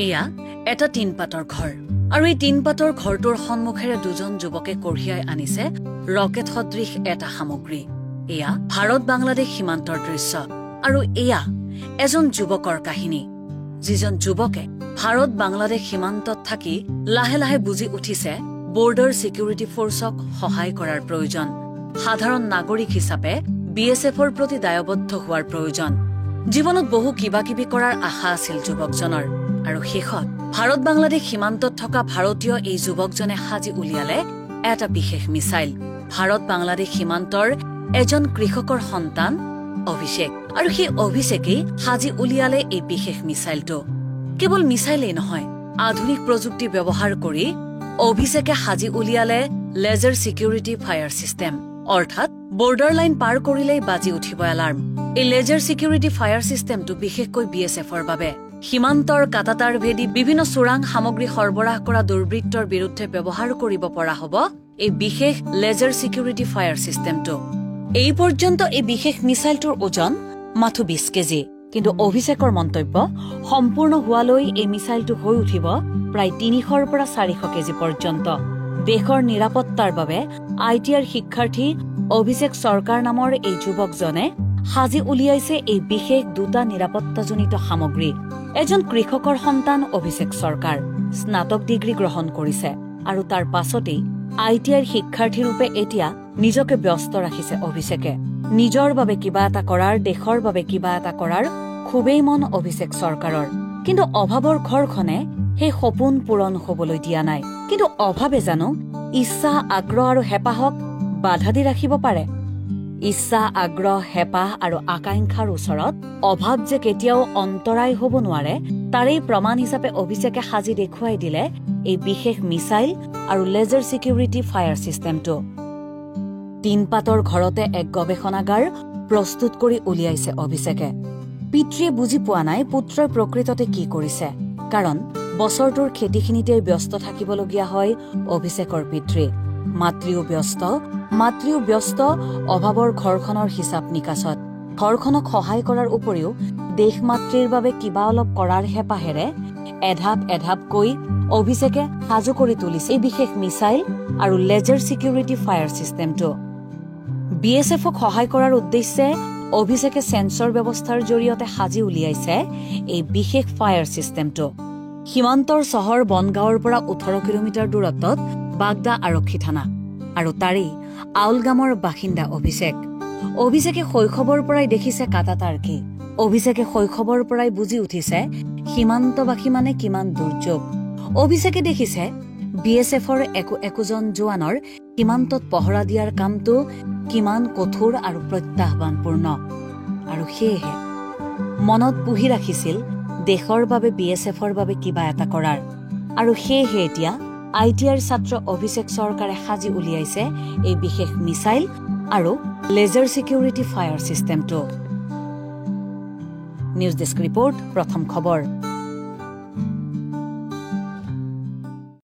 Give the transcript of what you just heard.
এয়া এটা তিনপাতৰ ঘৰ আৰু এই তিনপাতৰ ঘৰটোৰ সন্মুখেৰে দুজন যুৱকে কঢ়িয়াই আনিছে ৰকেট সদৃশ এটা সামগ্ৰী। এয়া ভাৰত বাংলাদেশ সীমান্তৰ দৃশ্য আৰু এয়া এজন যুৱকৰ কাহিনী, যিজন যুৱকে ভাৰত বাংলাদেশ সীমান্তত থাকি লাহে লাহে বুজি উঠিছে বৰ্ডাৰ চিকিউৰিটি ফৰ্চক সহায় কৰাৰ প্ৰয়োজন। সাধাৰণ নাগৰিক হিচাপে BSFৰ প্ৰতি দায়বদ্ধ হোৱাৰ প্ৰয়োজন। জীৱনত বহু কিবা কিবি কৰাৰ আশা আছিল যুৱকজনৰ আৰু শেষত ভাৰত বাংলাদেশ সীমান্তত থকা ভাৰতীয় এই যুৱকজনে সাজি উলিয়ালে এটা বিশেষ মিছাইল। ভাৰত বাংলাদেশ সীমান্তৰ এজন কৃষকৰ সন্তান অভিষেক, আৰু সেই অভিষেকেই সাজি উলিয়ালে এই বিশেষ মিছাইলটো। কেৱল মিছাইলেই নহয়, আধুনিক প্ৰযুক্তি ব্যৱহাৰ কৰি অভিষেকে সাজি উলিয়ালে লেজাৰ চিকিউৰিটি ফায়াৰ চিষ্টেম, অৰ্থাৎ বৰ্ডাৰ লাইন পাৰ কৰিলেই বাজি উঠিব এলাৰ্ম। এই লেজাৰ চিকিউৰিটি ফায়াৰ চিষ্টেমটো বিশেষকৈ BSFৰ বাবে সীমান্তৰ কাটাতাৰ ভেদি বিভিন্ন চোৰাং সামগ্ৰী সৰবৰাহ কৰা দুৰ্বৃত্তৰ বিৰুদ্ধে ব্যৱহাৰ কৰিব পৰা হ'ব এই বিশেষ লেজাৰ চিকিউৰিটি ফায়াৰ চিষ্টেমটো। এই পৰ্যন্ত এই বিশেষ মিছাইলটোৰ ওজন মাথো 20 কেজি, কিন্তু অভিষেকৰ মন্তব্য সম্পূৰ্ণ হোৱালৈ এই মিছাইলটো হৈ উঠিব প্ৰায় 300ৰ পৰা 400 কেজি পৰ্যন্ত। দেশৰ নিৰাপত্তাৰ বাবে ITR শিক্ষাৰ্থী অভিষেক চৰকাৰ নামৰ এই যুৱকজনে সাজি উলিয়াইছে এই বিশেষ দুটা নিৰাপত্তাজনিত সামগ্ৰী। এজন কৃষকৰ সন্তান অভিষেক চৰকাৰ স্নাতক ডিগ্ৰী গ্ৰহণ কৰিছে আৰু তাৰ পাছতেই ITR শিক্ষাৰ্থী ৰূপে এতিয়া নিজকে ব্যস্ত ৰাখিছে অভিষেকে। নিজৰ বাবে কিবা এটা কৰাৰ, দেশৰ বাবে কিবা এটা কৰাৰ খুবেই মন অভিষেক চৰকাৰৰ, কিন্তু অভাৱৰ ঘৰখনে সেই সপোন পূৰণ হবলৈ দিয়া নাই। কিন্তু অভাৱে জানো ইচ্ছা, আগ্ৰহ আৰু হেঁপাহক বাধা দি ৰাখিব পাৰে? ইচ্ছা, আগ্ৰহ, হেঁপাহ আৰু আকাংক্ষাৰ ওচৰত অভাৱ যে কেতিয়াও অন্তৰায় হব নোৱাৰে, তাৰেই প্ৰমাণ হিচাপে অভিষেকে সাজি দেখুৱাই দিলে এই বিশেষ মিছাইল আৰু লেজাৰ চিকিউৰিটি ফায়াৰ চিষ্টেমটো। তিনপাতৰ ঘৰতে এক গৱেষণাগাৰ প্ৰস্তুত কৰি উলিয়াইছে অভিষেকে। পিতৃয়ে বুজি পোৱা নাই পুত্ৰই প্ৰকৃততে কি কৰিছে, কাৰণ বছৰটোৰ খেতিখিনিতে ব্যস্ত থাকিবলগীয়া হয় অভিষেকৰ পিতৃ। মাতৃও ব্যস্ত অভাৱৰ ঘৰখনৰ হিচাপ নিকাচত। ঘৰখনক সহায় কৰাৰ উপৰিও দেশ মাতৃৰ বাবে কিবা অলপ কৰাৰ হেঁপাহেৰে এধাপকৈ অভিষেকে সাজু কৰি তুলিছে এই বিশেষ মিছাইল আৰু লেজাৰ চিকিউৰিটি ফায়াৰ চিষ্টেমটো। BSFক সহায় কৰাৰ উদ্দেশ্যে অভিষেকে সেন্সৰ ব্যৱস্থাৰ জৰিয়তে সাজি উলিয়াইছে এই বিশেষ ফায়াৰ চিষ্টেমটো। সীমান্তৰ চহৰ বনগাঁৱৰ পৰা 18 কিলোমিটাৰ দূৰত্বত বাগদা আৰক্ষী থানা, আৰু তাৰেই আউলগামৰ বাসিন্দা অভিষেকে শৈশৱৰ পৰাই দেখিছে কাটাতাৰ কি। অভিষেকে শৈশৱৰ পৰাই বুজি উঠিছে সীমান্তবাসী মানে কিমান দুৰ্যোগ। অভিষেকে দেখিছে BSFৰ একোজন জোৱানৰ সীমান্তত পহৰা দিয়াৰ কামটো কিমান কঠোৰ আৰু প্ৰত্যাহ্বানপূৰ্ণ, আৰু সেয়েহে মনত পুহি ৰাখিছিল দেশৰ বাবে BSFৰ বাবে কিবা এটা কৰাৰ। আৰু সেয়েহে এতিয়া ITR ছাত্ৰ অভিষেক চৰকাৰে সাজি উলিয়াইছে এই বিশেষ মিছাইল আৰু লেজাৰ চিকিউৰিটি ফায়াৰ চিষ্টেমটো। নিউজ ডেস্ক ৰিপৰ্ট, প্ৰথম খবৰ।